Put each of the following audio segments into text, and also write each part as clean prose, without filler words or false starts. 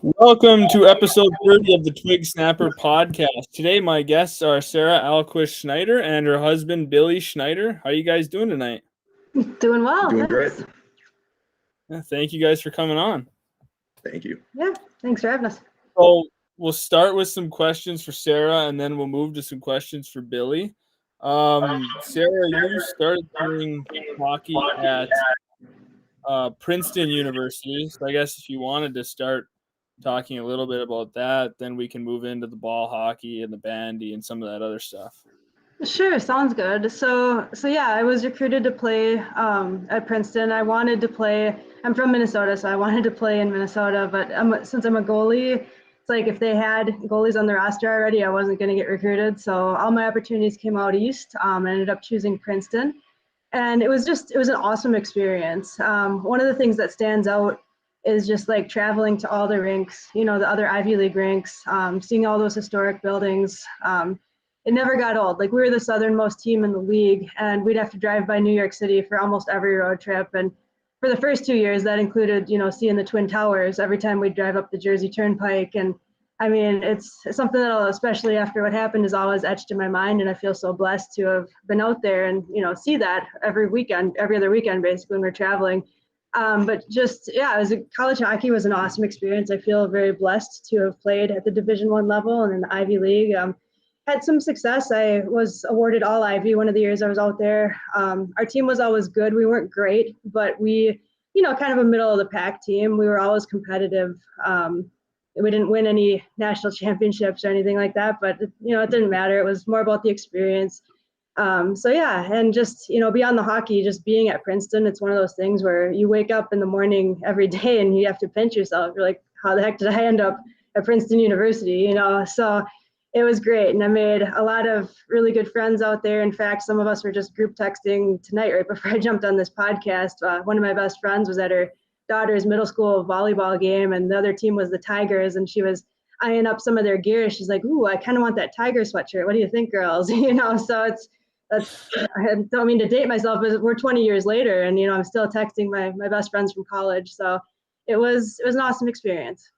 Welcome to episode 30 of the Twig Snapper podcast. Today, my guests are Sarah Ahlquist Schneider and her husband, Billy Schneider. How are you guys doing tonight? Doing well. Doing great. Yeah, thank you guys for coming on. Thank you. Yeah, thanks for having us. So we'll start with some questions for Sarah, and then we'll move to some questions for Billy. Sarah, you started playing hockey at Princeton University. So I guess if you wanted to start talking a little bit about that, then we can move into the ball hockey and the bandy and some of that other stuff. Sure, sounds good. So yeah, I was recruited to play at Princeton. I wanted to play. I'm from Minnesota, so I wanted to play in Minnesota. But since I'm a goalie, it's like if they had goalies on the roster already, I wasn't going to get recruited. So all my opportunities came out east. I ended up choosing Princeton, and it was an awesome experience. One of the things that stands out is just like traveling to all the rinks, the other Ivy League rinks, seeing all those historic buildings. It never got old. Like, we were the southernmost team in the league, and we'd have to drive by New York City for almost every road trip. And for the first 2 years, that included, seeing the Twin Towers every time we'd drive up the Jersey Turnpike. And I mean, it's something that, especially after what happened, is always etched in my mind. And I feel so blessed to have been out there and, see that every other weekend, basically, when we're traveling. But just, yeah, college hockey was an awesome experience. I feel very blessed to have played at the Division I level and in the Ivy League. Had some success. I was awarded All Ivy one of the years I was out there. Our team was always good. We weren't great, but we, kind of a middle of the pack team. We were always competitive. We didn't win any national championships or anything like that, but it didn't matter. It was more about the experience. So yeah, and just, beyond the hockey, just being at Princeton, it's one of those things where you wake up in the morning every day and you have to pinch yourself. You're like, how the heck did I end up at Princeton University? So it was great. And I made a lot of really good friends out there. In fact, some of us were just group texting tonight right before I jumped on this podcast. One of my best friends was at her daughter's middle school volleyball game, and the other team was the Tigers, and she was eyeing up some of their gear. She's like, ooh, I kind of want that Tiger sweatshirt. What do you think, girls? So I don't mean to date myself, but we're 20 years later, and I'm still texting my best friends from college. So it was an awesome experience.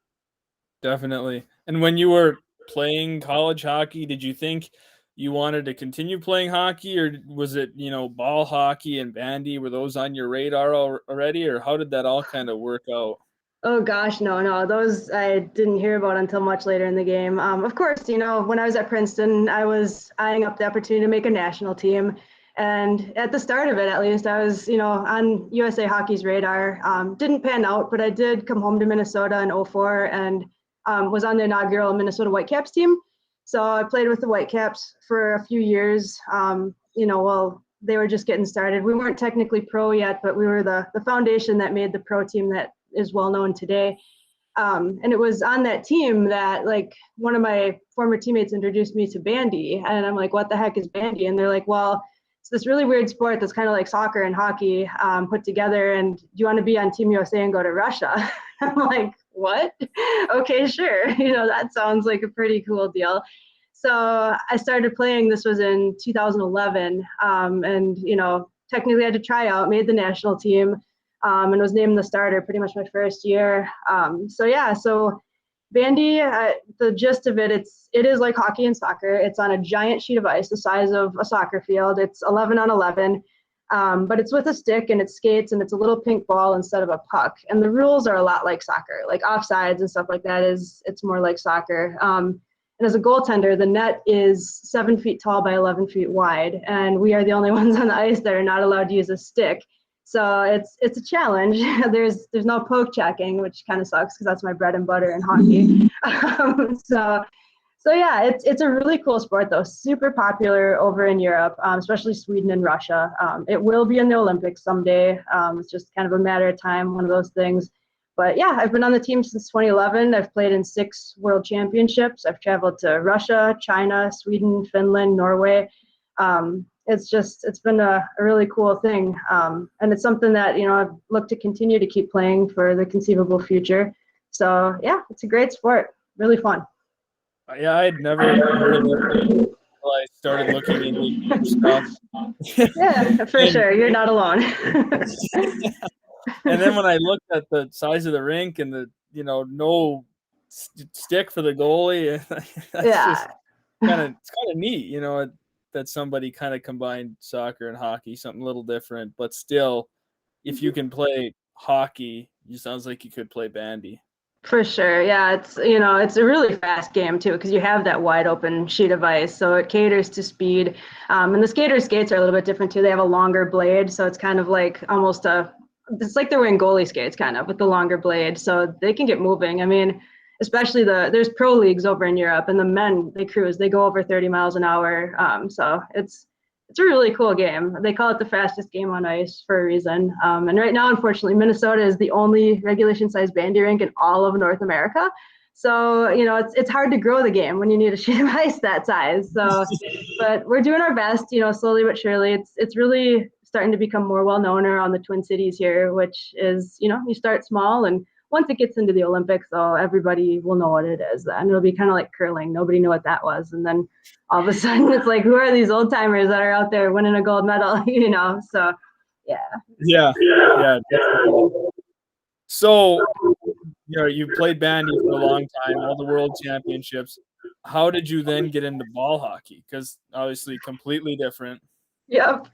Definitely. And when you were playing college hockey, did you think you wanted to continue playing hockey, or was it, ball hockey and bandy? Were those on your radar already, or how did that all kind of work out? Oh gosh, no, those I didn't hear about until much later in the game. Of course, when I was at Princeton, I was eyeing up the opportunity to make a national team. And at the start of it, at least, I was, on USA Hockey's radar. Didn't pan out, but I did come home to Minnesota in 2004 and was on the inaugural Minnesota Whitecaps team. So I played with the Whitecaps for a few years, while they were just getting started. We weren't technically pro yet, but we were the foundation that made the pro team that is well known today. And it was on that team that, like, one of my former teammates introduced me to Bandy. And I'm like, what the heck is Bandy? And they're like, well, it's this really weird sport that's kind of like soccer and hockey put together. And do you want to be on Team USA and go to Russia? I'm like, what? Okay, sure. That sounds like a pretty cool deal. So I started playing. This was in 2011. And, technically I had to try out, made the national team, and was named the starter pretty much my first year. So bandy, the gist of it is like hockey and soccer. It's on a giant sheet of ice the size of a soccer field. It's 11 on 11. But it's with a stick and it skates, and it's a little pink ball instead of a puck. And the rules are a lot like soccer, like offsides and stuff like that. It's more like soccer. And as a goaltender, the net is 7 feet tall by 11 feet wide, and we are the only ones on the ice that are not allowed to use a stick. So it's a challenge. There's no poke checking, which kind of sucks because that's my bread and butter in hockey. So yeah, it's a really cool sport though. Super popular over in Europe, especially Sweden and Russia. It will be in the Olympics someday. It's just kind of a matter of time, one of those things. But yeah, I've been on the team since 2011. I've played in 6 world championships. I've traveled to Russia, China, Sweden, Finland, Norway. It's been a really cool thing. And it's something that, I've looked to continue to keep playing for the conceivable future. So yeah, it's a great sport, really fun. Yeah, I'd never heard of it until I started looking into stuff. Yeah, for sure. You're not alone. And then when I looked at the size of the rink and the, no stick for the goalie, that's Yeah. just it's kind of neat, that somebody kind of combined soccer and hockey, something a little different, but still, if you can play hockey, it sounds like you could play bandy. For sure. Yeah, it's a really fast game too because you have that wide open sheet of ice. So it caters to speed. And the skates are a little bit different too. They have a longer blade. So it's kind of like it's like they're wearing goalie skates kind of with the longer blade. So they can get moving. I mean, especially there's pro leagues over in Europe and the men, they cruise, they go over 30 miles an hour. So it's a really cool game. They call it the fastest game on ice for a reason. And right now, unfortunately, Minnesota is the only regulation-sized bandy rink in all of North America. So, it's hard to grow the game when you need a sheet of ice that size. So, but we're doing our best, slowly but surely. It's really starting to become more well-known around the Twin Cities here, which is, you start small and once it gets into the Olympics, though, everybody will know what it is. And it'll be kind of like curling. Nobody knew what that was. And then all of a sudden it's like, who are these old timers that are out there winning a gold medal? So yeah. Yeah. Yeah, definitely. So, you played bandy for a long time, all the world championships. How did you then get into ball hockey? Because obviously completely different. Yep.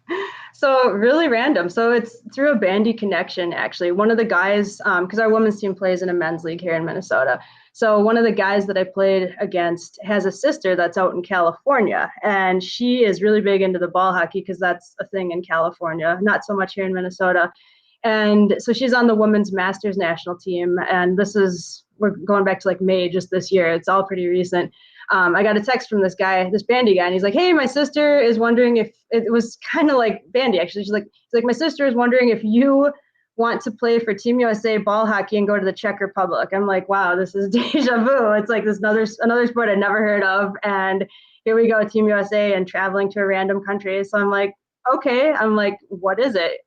So really random. So it's through a bandy connection, actually. One of the guys, because our women's team plays in a men's league here in Minnesota. So one of the guys that I played against has a sister that's out in California, and she is really big into the ball hockey because that's a thing in California, not so much here in Minnesota. And so she's on the women's masters national team, and we're going back to like May just this year. It's all pretty recent. I got a text from this Bandy guy, and he's like, "Hey, my sister is wondering if," it was kind of like Bandy actually. He's like, "My sister is wondering if you want to play for Team USA ball hockey and go to the Czech Republic." I'm like, "Wow, this is deja vu." It's like this another sport I'd never heard of, and here we go, Team USA and traveling to a random country. So I'm like, okay. I'm like, what is it?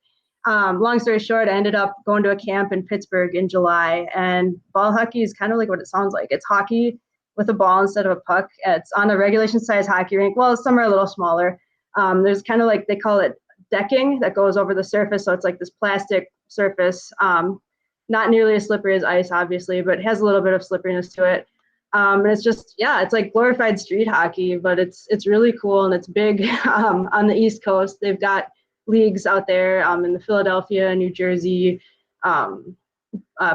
Long story short, I ended up going to a camp in Pittsburgh in July, and ball hockey is kind of like what it sounds like. It's hockey with a ball instead of a puck. It's on a regulation size hockey rink. Well, some are a little smaller. There's kind of like, they call it decking that goes over the surface. So it's like this plastic surface, not nearly as slippery as ice, obviously, but it has a little bit of slipperiness to it. And it's just, yeah, it's like glorified street hockey, but it's really cool and it's big on the East Coast. They've got leagues out there in the Philadelphia, New Jersey,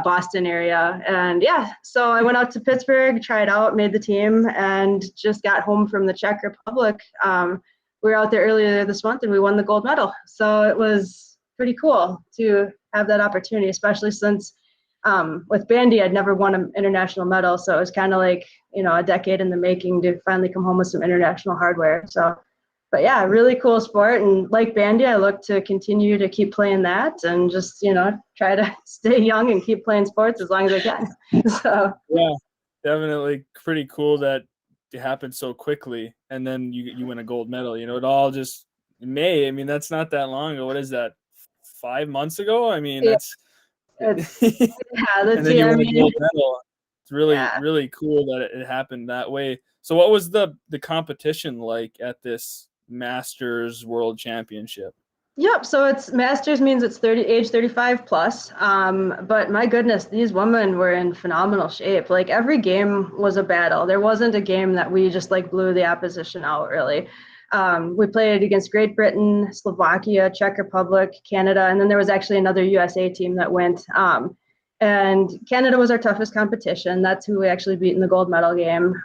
Boston area. And yeah, so I went out to Pittsburgh, tried out, made the team, and just got home from the Czech Republic. We were out there earlier this month and we won the gold medal. So it was pretty cool to have that opportunity, especially since with bandy, I'd never won an international medal. So it was kind of like, a decade in the making to finally come home with some international hardware. So, but yeah, really cool sport. And like bandy, I look to continue to keep playing that and just, try to stay young and keep playing sports as long as I can. So yeah, definitely pretty cool that it happened so quickly. And then you win a gold medal, it all just May. I mean, that's not that long ago. What is that? 5 months ago? I mean, yeah, that's and then yeah, you I win a mean, gold medal. It's really, yeah. really cool that it happened that way. So what was the competition like at this Masters World Championship? Yep. So it's masters means it's age 35 plus. But my goodness, these women were in phenomenal shape. Like every game was a battle. There wasn't a game that we just like blew the opposition out really. We played against Great Britain, Slovakia, Czech Republic, Canada, and then there was actually another USA team that went. And Canada was our toughest competition. That's who we actually beat in the gold medal game.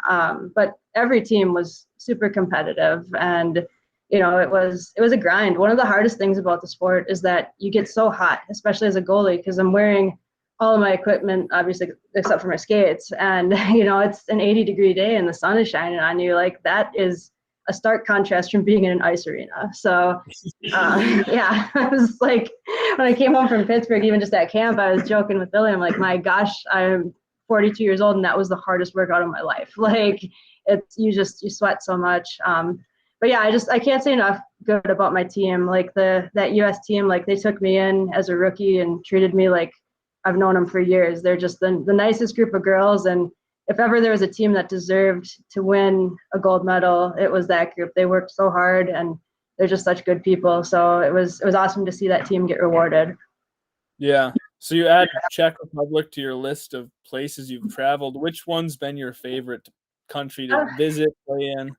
But every team was super competitive, and it was a grind. One of the hardest things about the sport is that you get so hot, especially as a goalie, because I'm wearing all of my equipment, obviously, except for my skates. And, it's an 80-degree day and the sun is shining on you. Like that is a stark contrast from being in an ice arena. So, yeah, I was like, when I came home from Pittsburgh, even just at camp, I was joking with Billy. I'm like, my gosh, I'm 42 years old and that was the hardest workout of my life. Like you sweat so much. But yeah, I can't say enough good about my team. Like that US team, like they took me in as a rookie and treated me like I've known them for years. They're just the nicest group of girls. And if ever there was a team that deserved to win a gold medal, it was that group. They worked so hard and they're just such good people. So it was awesome to see that team get rewarded. Yeah. So you add Czech Republic to your list of places you've traveled. Which one's been your favorite country to visit, play in?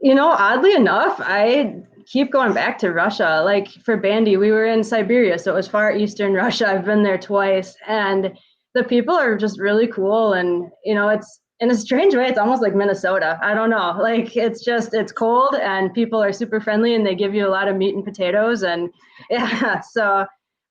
Oddly enough, I keep going back to Russia. Like for Bandy, we were in Siberia, so it was far eastern Russia. I've been there twice, and the people are just really cool. And it's in a strange way, it's almost like Minnesota. I don't know. Like it's cold, and people are super friendly, and they give you a lot of meat and potatoes, and yeah. So,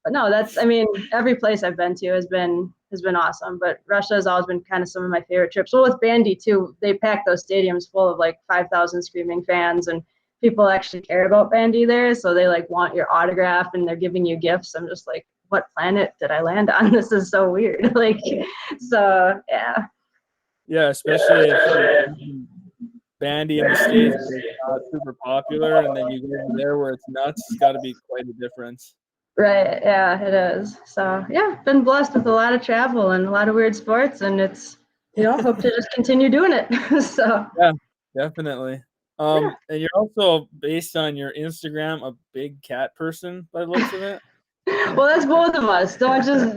but no, I mean, every place I've been to has been awesome. But Russia has always been kind of some of my favorite trips. Well, with Bandy too, they pack those stadiums full of like 5,000 screaming fans, and people actually care about Bandy there, so they like want your autograph and they're giving you gifts. I'm just like, what planet did I land on? This is so weird. Like, so yeah. Yeah, especially if Bandy in the States is not super popular, and then you go over there where it's nuts. It's got to be quite a difference. Right. Yeah, it is. So yeah, been blessed with a lot of travel and a lot of weird sports, and hope to just continue doing it. So Yeah, definitely. yeah. And you're also, based on your Instagram, a big cat person by the looks of it. Well, that's both of us. Don't just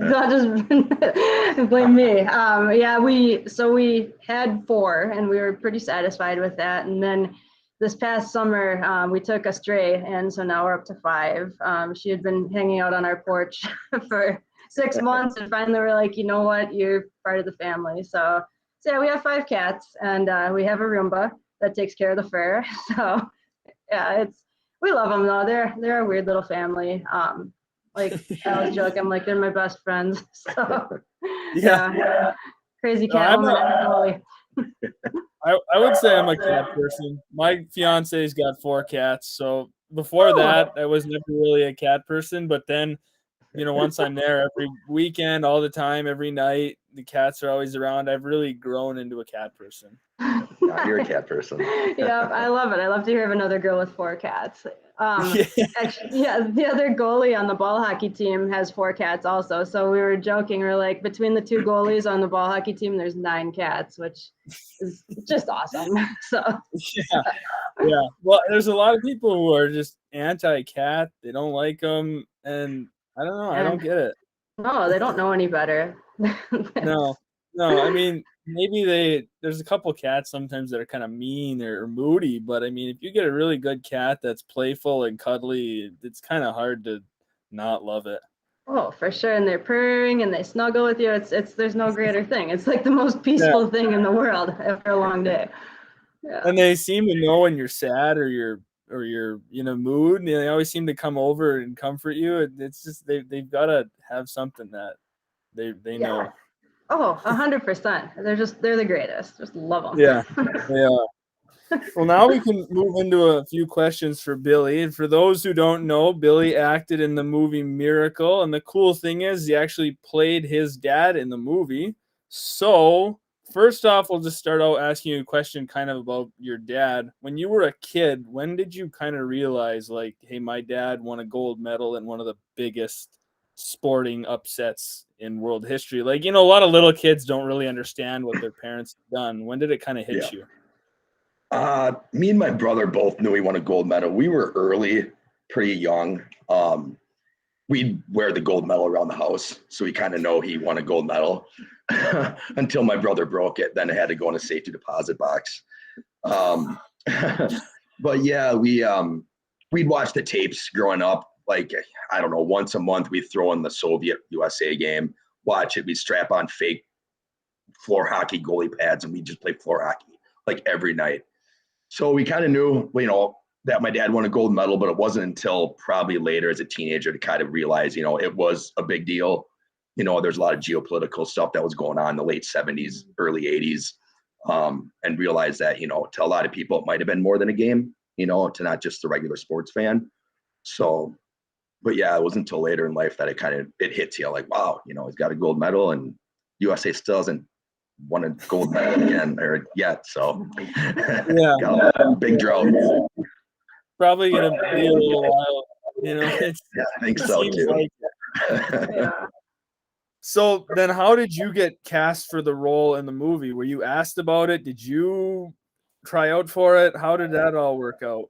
blame me. Yeah, we had four, and we were pretty satisfied with that. And then this past summer, we took a stray, and so now we're up to five. She had been hanging out on our porch for 6 months, and finally we're like, you know what, you're part of the family. So yeah, we have five cats, and we have a Roomba that takes care of the fur. So yeah, we love them though. They're a weird little family. Like I always joke, I'm like they're my best friends. So Yeah. yeah, crazy No, cat woman. I would say I'm a cat person. My fiance's got 4 cats, so before that, I was never really a cat person. But then, once I'm there every weekend, all the time, every night, the cats are always around. I've really grown into a cat person. Yeah, you're a cat person. Yeah, I love it. I love to hear of another girl with 4 cats. Yeah. Actually, yeah, the other goalie on the ball hockey team has 4 cats also. So we were joking, we're like, between the 2 goalies on the ball hockey team, there's 9 cats, which is just awesome. So Yeah. Yeah. Well, there's a lot of people who are just anti-cat. They don't like them, and I don't know. I don't and get it. no, they don't know any better. No. No, I mean, maybe there's a couple cats sometimes that are kind of mean or moody, but I mean, if you get a really good cat that's playful and cuddly, it's kind of hard to not love it. Oh, for sure. And they're purring and they snuggle with you. It's there's no greater thing. It's like the most Yeah. peaceful thing in the world after a long day. Yeah. And they seem to know when you're sad or you're in a mood. They always seem to come over and comfort you. It's just they've got to have something that they Yeah. know. Oh, 100%. They're the greatest. Just love them. Yeah. Yeah. Well, now we can move into a few questions for Billy. And for those who don't know, Billy acted in the movie Miracle. And the cool thing is, he actually played his dad in the movie. So, first off, we'll just start out asking you a question kind of about your dad. When you were a kid, when did you kind of realize, like, hey, my dad won a gold medal in one of the biggest sporting upsets in world history? Like, a lot of little kids don't really understand what their parents have done. When did it kind of hit you? Me and my brother both knew he won a gold medal. We were early, pretty young. We'd wear the gold medal around the house, so we kind of know he won a gold medal until my brother broke it. Then it had to go in a safety deposit box. But yeah, we'd watch the tapes growing up. Like, I don't know, once a month we'd throw in the Soviet USA game, watch it. We'd strap on fake floor hockey goalie pads and we'd just play floor hockey like every night. So we kind of knew, that my dad won a gold medal, but it wasn't until probably later as a teenager to kind of realize, it was a big deal. There's a lot of geopolitical stuff that was going on in the late 70s, early 80s, and realize that, to a lot of people, it might have been more than a game, to not just the regular sports fan. So, but yeah, it wasn't until later in life that it hits you like, wow, he's got a gold medal and USA still hasn't won a gold medal again or yet. So Yeah, got a big drought. probably gonna be a little while. It's, yeah, I think so too. Like Yeah. So then, how did you get cast for the role in the movie? Were you asked about it? Did you try out for it? How did that all work out?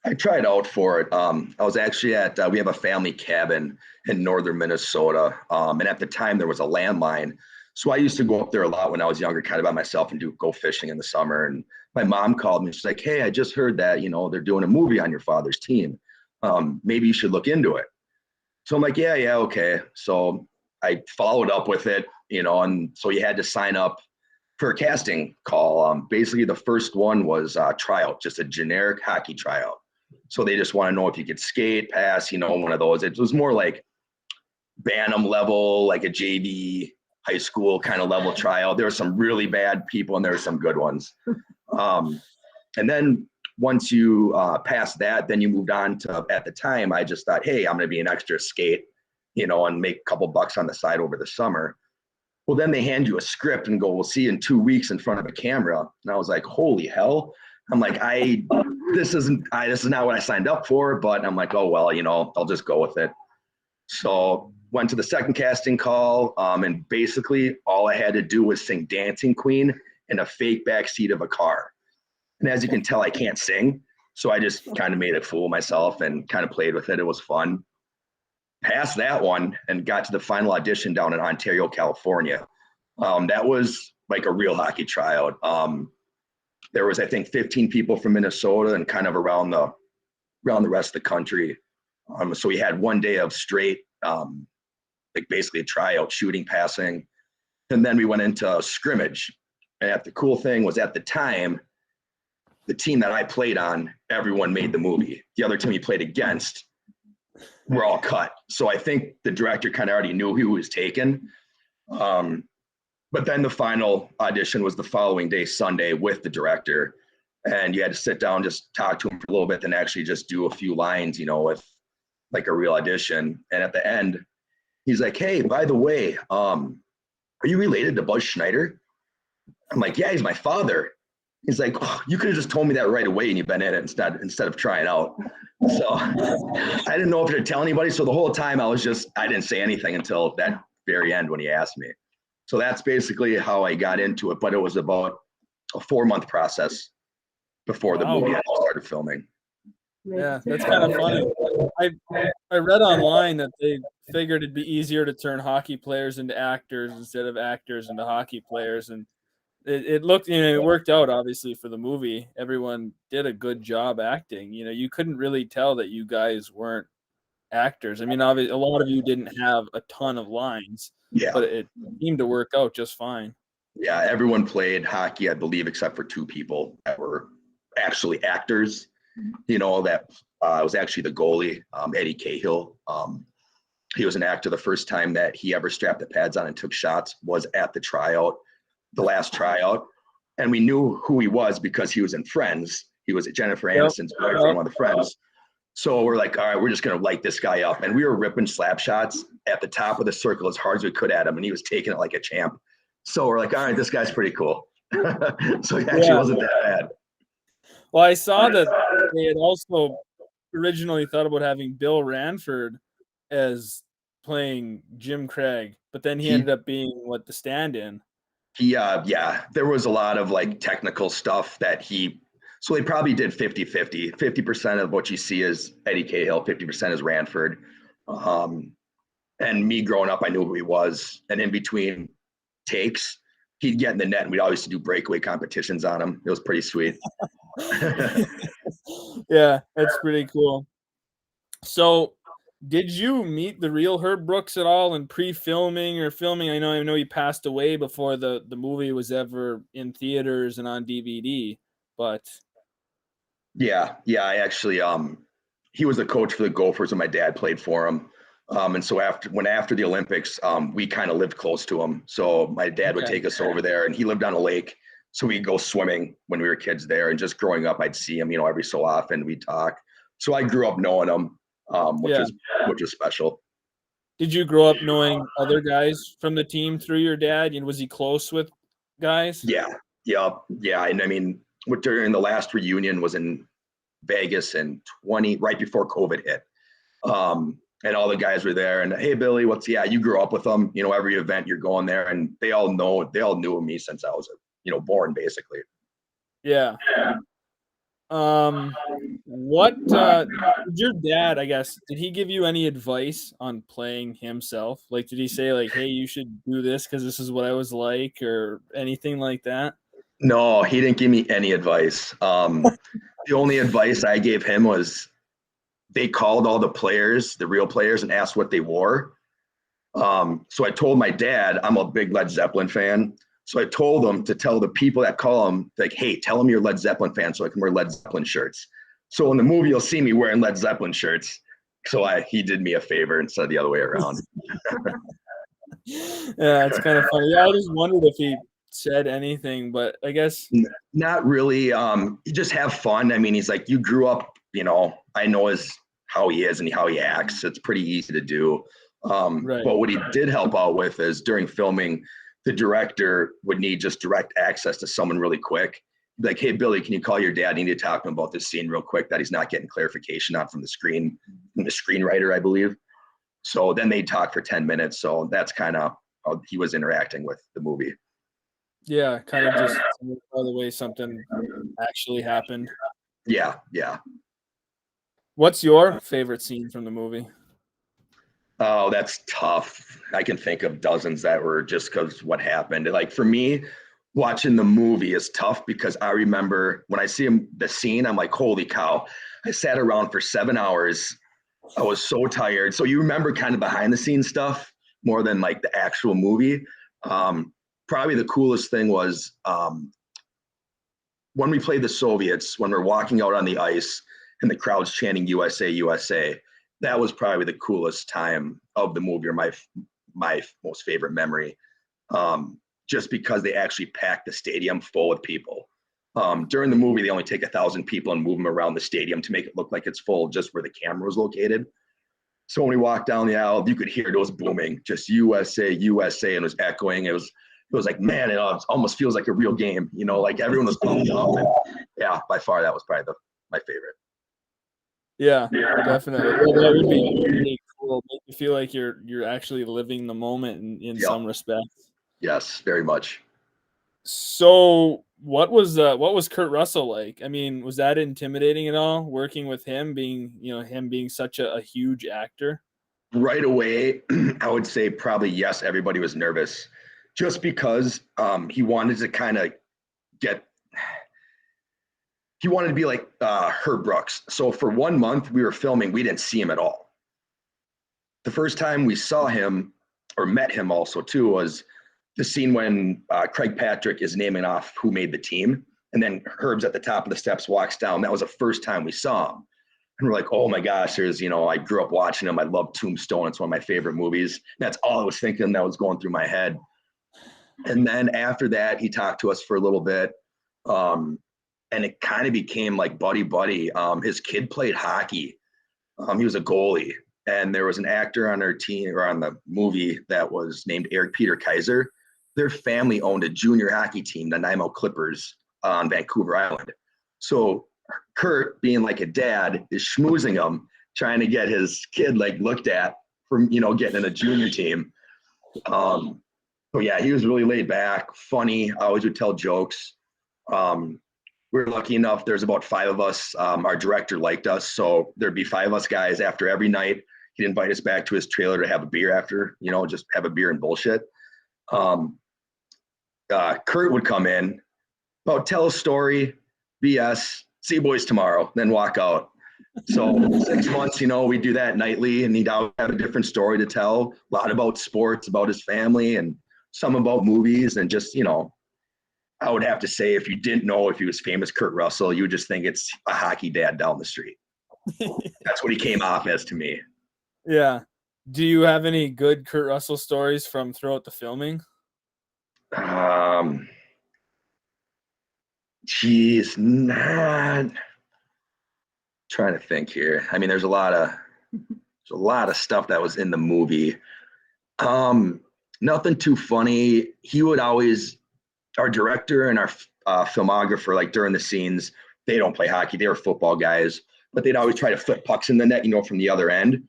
I tried out for it. I was actually at, we have a family cabin in northern Minnesota. And at the time there was a landmine. So I used to go up there a lot when I was younger, kind of by myself and go fishing in the summer. And my mom called me. She's like, hey, I just heard that, they're doing a movie on your father's team. Maybe you should look into it. So I'm like, yeah, okay. So I followed up with it, and so you had to sign up for a casting call. Basically the first one was a tryout, just a generic hockey tryout. So they just want to know if you could skate, pass, one of those. It was more like Bantam level, like a JV high school kind of level tryout. There were some really bad people and there were some good ones. And then once you passed that, then you moved on to, at the time, I just thought, hey, I'm going to be an extra skate, and make a couple bucks on the side over the summer. Well, then they hand you a script and go, we'll see you in 2 weeks in front of a camera. And I was like, holy hell. I'm like, this is not what I signed up for, but I'm like, oh, well, I'll just go with it. So went to the second casting call. And basically all I had to do was sing Dancing Queen in a fake back seat of a car. And as you can tell, I can't sing. So I just kind of made a fool of myself and kind of played with it. It was fun. Passed that one and got to the final audition down in Ontario, California. That was like a real hockey tryout. There was, I think, 15 people from Minnesota and kind of around the rest of the country. So we had 1 day of straight, like basically a tryout, shooting, passing. And then we went into scrimmage. And the cool thing was at the time, the team that I played on, everyone made the movie. The other team he played against were all cut. So I think the director kind of already knew who he was taking. But then the final audition was the following day, Sunday, with the director. And you had to sit down, just talk to him for a little bit, then actually just do a few lines, with like a real audition. And at the end, he's like, hey, by the way, are you related to Buzz Schneider? I'm like, yeah, he's my father. He's like, oh, you could have just told me that right away and you've been in it instead of trying out. So I didn't know if to tell anybody. So the whole time I didn't say anything until that very end when he asked me. So that's basically how I got into it. But it was about a 4-month process before the movie actually started filming. Yeah, that's kind of funny. I read online that they figured it'd be easier to turn hockey players into actors instead of actors into hockey players. And it looked, it worked out obviously for the movie. Everyone did a good job acting. You couldn't really tell that you guys weren't actors. I mean, obviously, a lot of you didn't have a ton of lines, but it seemed to work out just fine. Yeah, everyone played hockey, I believe, except for 2 people that were actually actors. That was actually the goalie, Eddie Cahill. He was an actor. The first time that he ever strapped the pads on and took shots was at the last tryout. And we knew who he was because he was in Friends. He was Jennifer Aniston's boyfriend, one of the Friends. So we're like, all right, we're just going to light this guy up. And we were ripping slap shots at the top of the circle as hard as we could at him. And he was taking it like a champ. So we're like, all right, this guy's pretty cool. So he actually wasn't that bad. Well, I saw that they had also originally thought about having Bill Ranford as playing Jim Craig, but then he ended up being the stand-in. There was a lot of like technical stuff that so they probably did 50-50. 50% of what you see is Eddie Cahill, 50% is Ranford. And me growing up, I knew who he was. And in between takes, he'd get in the net and we'd always do breakaway competitions on him. It was pretty sweet. Yeah, that's pretty cool. So did you meet the real Herb Brooks at all in pre-filming or filming? I know he passed away before the movie was ever in theaters and on DVD, but yeah, I actually he was the coach for the Gophers and my dad played for him. And so after the Olympics, we kind of lived close to him. So my dad would take us over there and he lived on a lake. So we'd go swimming when we were kids there. And just growing up, I'd see him, every so often we'd talk. So I grew up knowing him, which is special. Did you grow up knowing other guys from the team through your dad? And was he close with guys? Yeah. And I mean, during the last reunion was in Vegas in right before COVID hit. And all the guys were there and, hey, Billy, you grew up with them, every event you're going there and they all knew me since I was, born basically. Yeah. What did your dad, I guess, did he give you any advice on playing himself? Like, did he say like, "Hey, you should do this because this is what I was like," or anything like that? No, he didn't give me any advice. The only advice I gave him was they called all the players, the real players, and asked what they wore. So I told my dad, I'm a big Led Zeppelin fan. So I told him to tell the people that call him, like, hey, tell him you're a Led Zeppelin fan so I can wear Led Zeppelin shirts. So in the movie, you'll see me wearing Led Zeppelin shirts. So he did me a favor instead of the other way around. Yeah, it's kind of funny. Yeah, I just wondered if he said anything, but I guess Not really. You just have fun. I mean, he's like, you grew up, I know how he is and how he acts. It's pretty easy to do. right. But what he did help out with is during filming, the director would need just direct access to someone really quick. Like, hey, Billy, can you call your dad? I need to talk to him about this scene real quick that he's not getting clarification on from the screenwriter, I believe. So then they talk for 10 minutes. So that's kind of how he was interacting with the movie. Yeah, kind of just by the way something actually happened. Yeah, yeah. What's your favorite scene from the movie? Oh, that's tough. I can think of dozens that were just because what happened. Like for me, watching the movie is tough because I remember when I see the scene, I'm like, holy cow. I sat around for 7 hours. I was so tired. So you remember kind of behind the scenes stuff more than like the actual movie. Probably the coolest thing was when we played the Soviets, when we're walking out on the ice and the crowd's chanting USA, USA. That was probably the coolest time of the movie, or my most favorite memory. Just because they actually packed the stadium full of people. During the movie, they only take 1,000 people and move them around the stadium to make it look like it's full just where the camera was located. So when we walked down the aisle, you could hear it was booming, just USA, USA, and it was echoing. It was like, man, it almost feels like a real game, like everyone was pumped up. And yeah, by far, that was probably my favorite. Yeah, definitely. Yeah, that would be really cool. Make you feel like you're actually living the moment in Yep. some respects. Yes, very much. So what was Kurt Russell like? I mean, was that intimidating at all, working with him, being such a huge actor? Right away, I would say probably yes, everybody was nervous just because he wanted to kind of get he wanted to be like Herb Brooks. So for 1 month we were filming, we didn't see him at all. The first time we saw him or met him also too was the scene when Craig Patrick is naming off who made the team, and then Herb's at the top of the steps, walks down. That was the first time we saw him. And we're like, oh my gosh, I grew up watching him. I love Tombstone. It's one of my favorite movies. And that's all I was thinking that was going through my head. And then after that, he talked to us for a little bit. And it kind of became like buddy. His kid played hockey. He was a goalie. And there was an actor on our team or on the movie that was named Eric Peter Kaiser. Their family owned a junior hockey team, the Nanaimo Clippers on Vancouver Island. So Kurt, being like a dad, is schmoozing him, trying to get his kid like looked at from getting in a junior team. So yeah, he was really laid back, funny. I always would tell jokes. We were lucky enough. There's about 5 of us. Our director liked us, so there'd be 5 of us guys after every night. He'd invite us back to his trailer to have a beer after, just have a beer and bullshit. Kurt would come in, tell a story, BS, see you boys tomorrow, then walk out. So 6 months, we do that nightly, and he'd have a different story to tell, a lot about sports, about his family, and some about movies, and just, I would have to say, if you didn't know if he was famous Kurt Russell, you would just think it's a hockey dad down the street. That's what he came off as to me. Yeah. Do you have any good Kurt Russell stories from throughout the filming? Geez, not trying to think here. I mean, there's a lot of stuff that was in the movie. Nothing too funny. He would always, our director and our filmographer, like during the scenes, they don't play hockey. They were football guys, but they'd always try to flip pucks in the net, from the other end.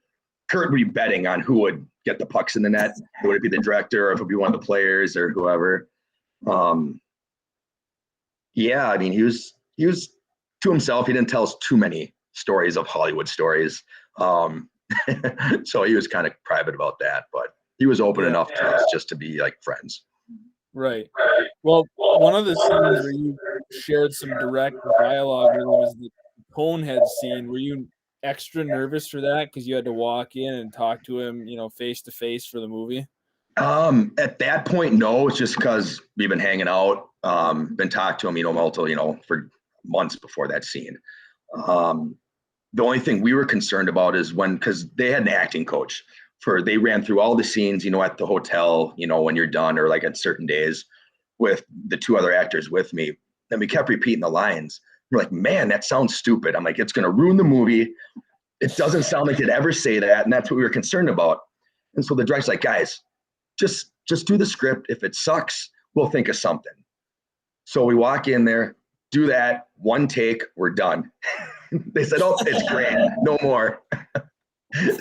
Kurt would be betting on who would get the pucks in the net. Would it be the director, or if it would be one of the players, or whoever? Yeah, I mean, he was to himself. He didn't tell us too many stories of Hollywood stories. So he was kind of private about that, but he was open enough to us just to be like friends. Right. Well, one of the scenes where you shared some direct dialogue with him was the Conehead scene. Were you extra nervous for that because you had to walk in and talk to him, face to face for the movie? At that point, no. It's just because we've been hanging out, been talking to him, multiple, for months before that scene. The only thing we were concerned about is because they had an acting coach they ran through all the scenes, at the hotel, when you're done, or like at certain days with the two other actors with me. And we kept repeating the lines. We're like, man, that sounds stupid. I'm like, it's going to ruin the movie. It doesn't sound like they'd ever say that. And that's what we were concerned about. And so the director's like, guys, just do the script. If it sucks, we'll think of something. So we walk in there, do that, one take, we're done. They said, oh, it's great, no more.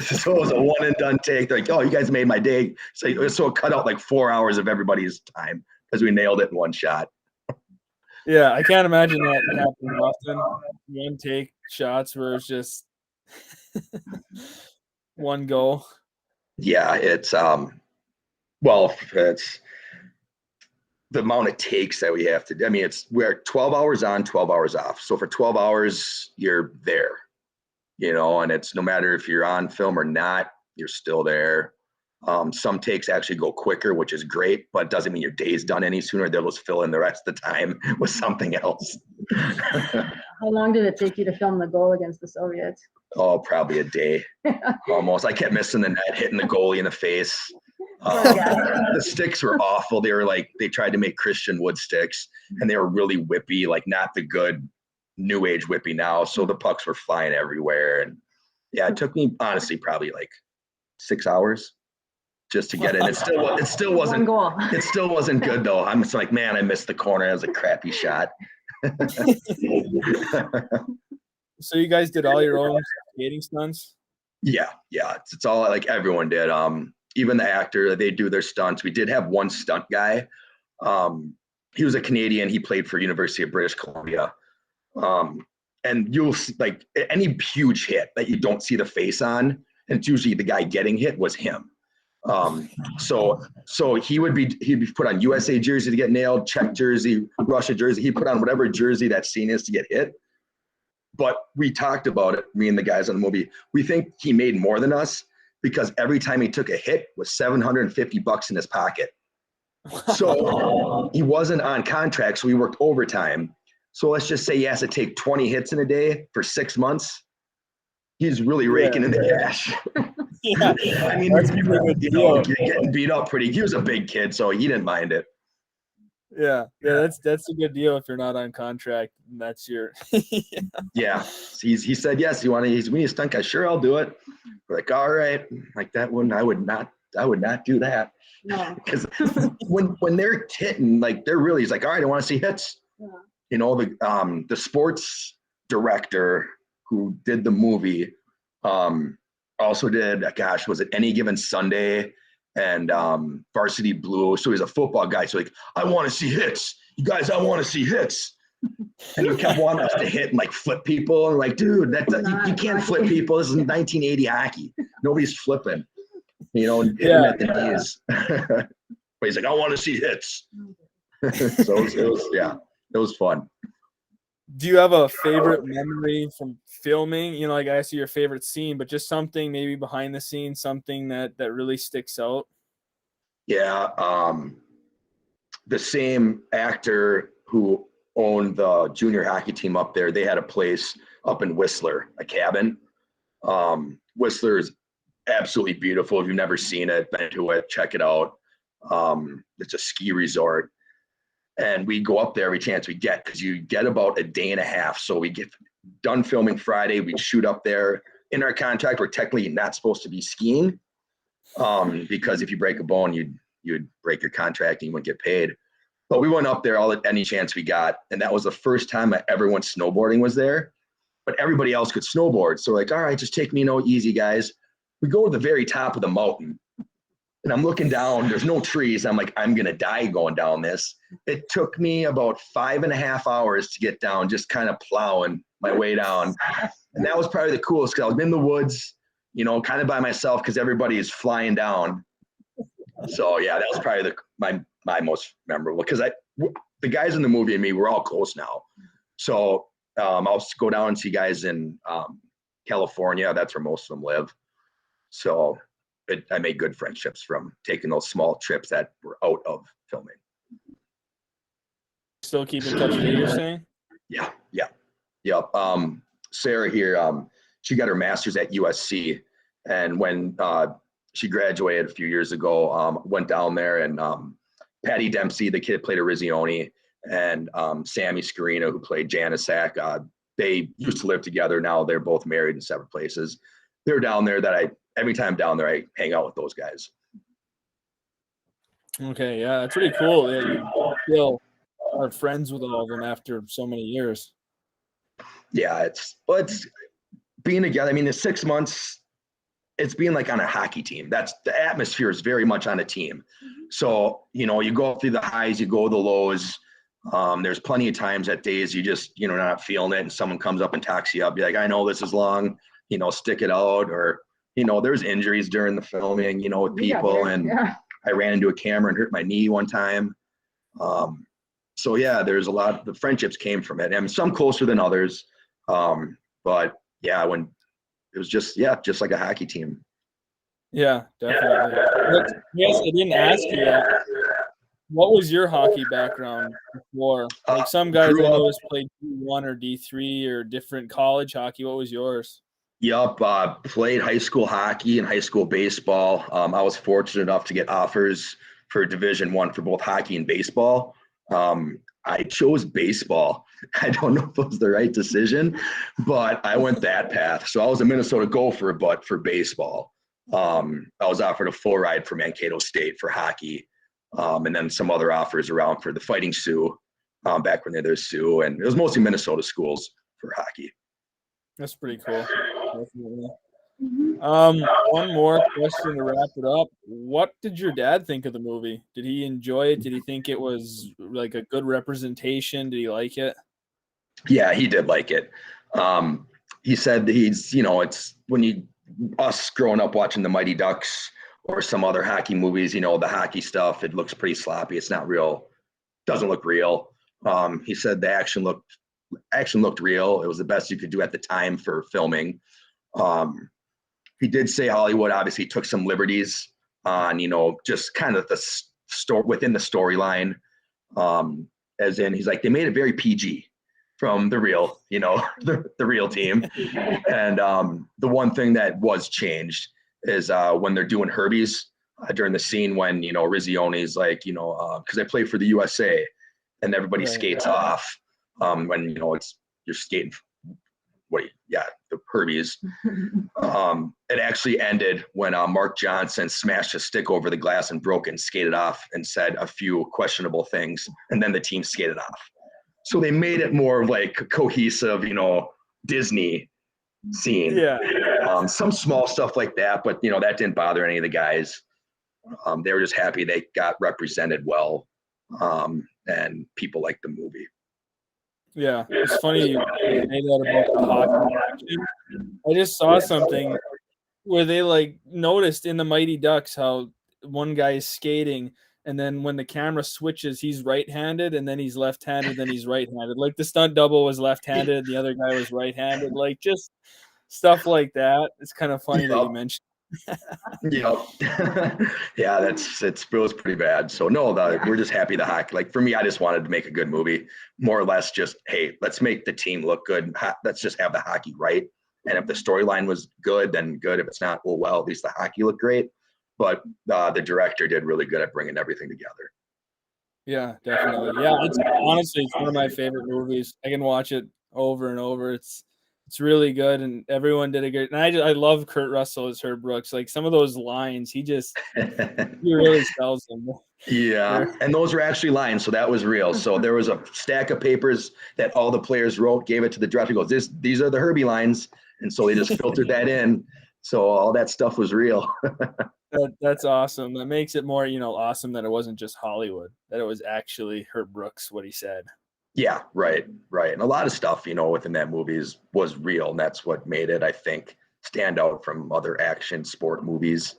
So it was a one and done take. They're like, oh, you guys made my day. So it cut out like 4 hours of everybody's time because we nailed it in one shot. Yeah, I can't imagine that happening often. One take shots where it's just one go. Yeah, it's it's the amount of takes that we have to do. I mean, we're 12 hours on, 12 hours off. So for 12 hours, you're there. And it's no matter if you're on film or not, you're still there. Some takes actually go quicker, which is great, but it doesn't mean your day's done any sooner. They'll just fill in the rest of the time with something else. How long did it take you to film the goal against the Soviets? Oh, probably a day, almost. I kept missing the net, hitting the goalie in the face. The sticks were awful. They tried to make Christian wood sticks, and they were really whippy, like not the good new age whippy now. So the pucks were flying everywhere. And yeah, it took me honestly probably like 6 hours just to get in. It still wasn't good though. I'm just like, man, I missed the corner. That was a crappy shot. So you guys did all your own skating stunts? Yeah. It's all like everyone did. Even the actor, they do their stunts. We did have one stunt guy. He was a Canadian. He played for University of British Columbia. And you'll see like any huge hit that you don't see the face on, and it's usually the guy getting hit was him. So he'd be put on USA jersey to get nailed, Czech jersey, Russia jersey. He put on whatever jersey that scene is to get hit. But we talked about it, me and the guys on the movie. We think he made more than us because every time he took a hit was $750 in his pocket. So he wasn't on contract, so he worked overtime. So let's just say he has to take 20 hits in a day for 6 months. He's really raking in the cash. Yeah. I mean, you're getting beat up pretty. He was a big kid, so he didn't mind it. Yeah, that's a good deal if you're not on contract. And that's your. Yeah, he said yes. We need a stunt guy. Sure, I'll do it. We're like, all right, like that one. I would not do that. No. Because when they're hitting, like they're really, he's like, all right, I want to see hits. Yeah. The sports director who did the movie also did, was it Any Given Sunday and Varsity Blue. So he's a football guy. So like, I want to see hits. You guys, I want to see hits. And he kept wanting us to hit and like flip people. And like, dude, you can't flip people. This is 1980 hockey. Nobody's flipping. And hitting at the knees. But he's like, I want to see hits. So it was fun. Do you have a favorite memory from filming? Like I see your favorite scene, but just something maybe behind the scenes, something that really sticks out. Yeah. The same actor who owned the junior hockey team up there, they had a place up in Whistler, a cabin. Whistler is absolutely beautiful. If you've never seen it, been to it, check it out. It's a ski resort. And we go up there every chance we get because you get about a day and a half. So we get done filming Friday. We'd shoot up there. In our contract, we're technically not supposed to be skiing because if you break a bone, you'd break your contract and you wouldn't get paid. But we went up there any chance we got. And that was the first time everyone snowboarding was there. But everybody else could snowboard. So like, all right, just take me easy, guys. We go to the very top of the mountain. And I'm looking down, there's no trees. I'm like, I'm going to die going down this. It took me about 5.5 hours to get down, just kind of plowing my way down. And that was probably the coolest because I was in the woods, you know, kind of by myself because everybody is flying down. So yeah, that was probably my most memorable because the guys in the movie and me, we're all close now. So I'll go down and see guys in California. That's where most of them live. So I made good friendships from taking those small trips that were out of filming. Still keep in touch with you, you're saying? Yeah. Yep. Sarah here, she got her master's at USC. And when she graduated a few years ago, went down there and Patty Dempsey, the kid played Arizioni, and Sammy Scarina, who played Janisak, they used to live together. Now they're both married in separate places. They're down there every time down there, I hang out with those guys. Okay, yeah, that's pretty cool. Yeah, you still are friends with all of them after so many years. Yeah, it's being together. I mean, the 6 months, it's being like on a hockey team. That's the atmosphere is very much on a team. So, you know, you go through the highs, you go the lows. There's plenty of times that days you just, you know, not feeling it and someone comes up and talks you up. Be like, I know this is long, you know, stick it out. Or, you know, there's injuries during the filming, you know, with people. And I ran into a camera and hurt my knee one time. So yeah, there's a lot, the friendships came from it. And some closer than others. But yeah, when it was just like a hockey team. Yeah, definitely. Yes, I didn't ask you that. What was your hockey background before? Like some guys I noticed played D1 or D3 or different college hockey. What was yours? Yup, played high school hockey and high school baseball. I was fortunate enough to get offers for Division I for both hockey and baseball. I chose baseball. I don't know if it was the right decision, but I went that path. So I was a Minnesota Gopher, but for baseball. I was offered a full ride for Mankato State for hockey, and then some other offers around for the Fighting Sioux, back when they were Sioux, and it was mostly Minnesota schools for hockey. That's pretty cool. Definitely. One more question to wrap it up. What did your dad think of the movie? Did he enjoy it? Did he think it was like a good representation? Did he like it? Yeah, he did like it. He said he's, you know, it's when us growing up watching the Mighty Ducks or some other hockey movies, you know, the hockey stuff, it looks pretty sloppy. It's not real, doesn't look real. He said the action looked real. It was the best you could do at the time for filming. He did say Hollywood obviously took some liberties on, you know, just kind of the story within the storyline. As in, he's like, they made it very PG from the real, you know, the real team. And the one thing that was changed is when they're doing Herbies during the scene when, you know, Rizzioni's like, you know, because I play for the USA and everybody skates off when, you know, you're skating. The Herbies. It actually ended when Mark Johnson smashed a stick over the glass and broke it and skated off and said a few questionable things, and then the team skated off. So they made it more of like a cohesive, you know, Disney scene. Yeah. Some small stuff like that, but you know, that didn't bother any of the guys. They were just happy they got represented well, and people liked the movie. Yeah, it's funny you say that about the hockey action. I just saw something where they like noticed in the Mighty Ducks how one guy is skating, and then when the camera switches, he's right-handed, and then he's left-handed, then he's right-handed. Like the stunt double was left-handed, and the other guy was right-handed. Like just stuff like that. It's kind of funny that you mentioned. Yep. Yeah, it was pretty bad. So no, we're just happy the hockey. Like for me, I just wanted to make a good movie, more or less. Just hey, let's make the team look good. Let's just have the hockey right. And if the storyline was good, then good. If it's not, well, at least the hockey looked great. But the director did really good at bringing everything together. Yeah, definitely. Yeah, it's honestly it's one of my favorite movies. I can watch it over and over. It's really good, and everyone did a great. And I love Kurt Russell as Herb Brooks. Like some of those lines, he really sells them. Yeah, and those were actually lines, so that was real. So there was a stack of papers that all the players wrote, gave it to the director. Goes, these are the Herbie lines, and so they just filtered that in. So all that stuff was real. That's awesome. That makes it more, awesome that it wasn't just Hollywood, that it was actually Herb Brooks, what he said. Yeah, right. And a lot of stuff, within that movie was real, and that's what made it, I think, stand out from other action sport movies.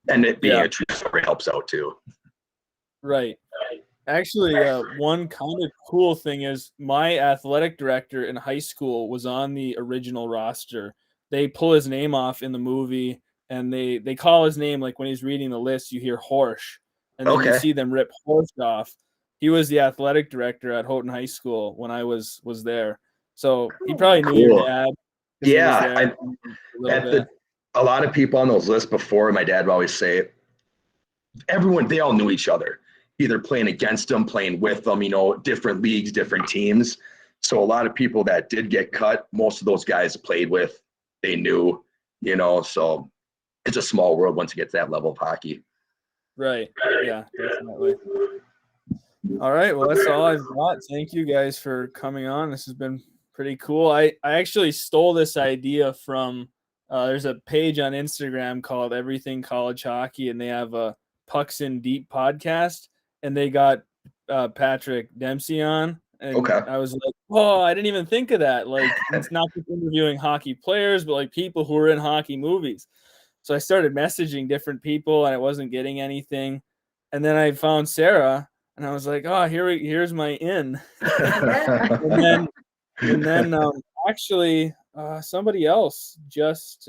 And it being a true story helps out too. Right. Actually, one kind of cool thing is my athletic director in high school was on the original roster. They pull his name off in the movie, and they call his name, like when he's reading the list, you hear Horsch, and then you see them rip Horsch off. He was the athletic director at Houghton High School when I was there. So he probably knew your dad. Yeah, a lot of people on those lists before, my dad would always say, they all knew each other, either playing against them, playing with them, different leagues, different teams. So a lot of people that did get cut, most of those guys played with, they knew, so it's a small world once you get to that level of hockey. Right. Yeah, definitely. All right. Well, that's all I've got. Thank you guys for coming on. This has been pretty cool. I actually stole this idea from there's a page on Instagram called Everything College Hockey, and they have a Pucks in Deep podcast, and they got Patrick Dempsey on. And I was like, oh, I didn't even think of that. Like, it's not just interviewing hockey players, but like people who are in hockey movies. So I started messaging different people, and I wasn't getting anything. And then I found Sarah, and I was like, oh, here's my in. and then actually, somebody else just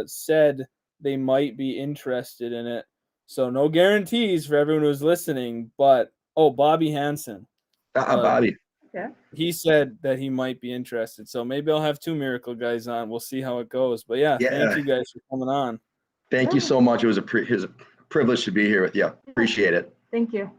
said they might be interested in it. So no guarantees for everyone who's listening, but Bobby Hansen. Bobby. Yeah. He said that he might be interested. So maybe I'll have two Miracle guys on. We'll see how it goes. But thank you guys for coming on. Thank you so much. It was a privilege to be here with you. Appreciate it. Thank you.